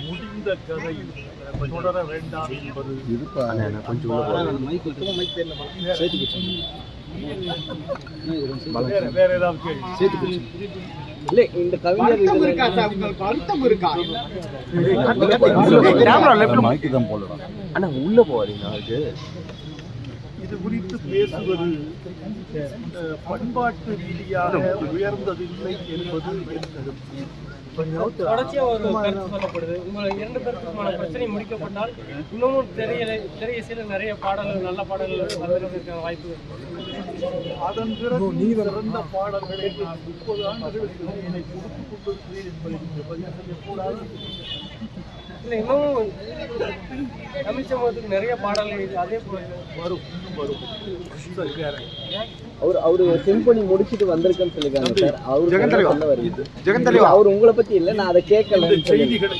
முடிந்த கதை தொடர வேண்டாம் என்பது வேற ஏதாவது கேள்வி? இல்லை, இந்த கவிஞர் ஆனா உள்ள போறீங்க அது இது குறித்து பேசுவது பண்பாட்டு ரீதியாக உயர்ந்ததில்லை என்பது என் கருத்து. தொடர்ச்சியா ஒரு கருத்து சொல்லப்படுது. உங்களை 2 பேருக்குமான பிரச்சனை முடிக்கப்பட்டால் இன்னமும் தெரிய சில நிறைய பாடல்கள், நல்ல பாடல்கள் வந்திருக்க வாய்ப்பு இருக்கு. அதன் பிறகு சிறந்த பாடல்களை நான் 30 ஆண்டுகளுக்கு என்னை கொடுத்துக் கொண்டிருக்கிறேன் என்பதை நீங்கள் பதிவு செய்யக்கூடாது. இல்லை, இன்னமும் தமிழ் சமூகத்துக்கு நிறைய பாடல்கள் அதே போல வரும். அவரு சிம்பனி முடிச்சுட்டு வந்திருக்கேன்னு சொல்லிருக்காங்க சார். அவரு அவர் உங்களை பத்தி இல்லை, நான் அதை கேட்கல. செய்திகளை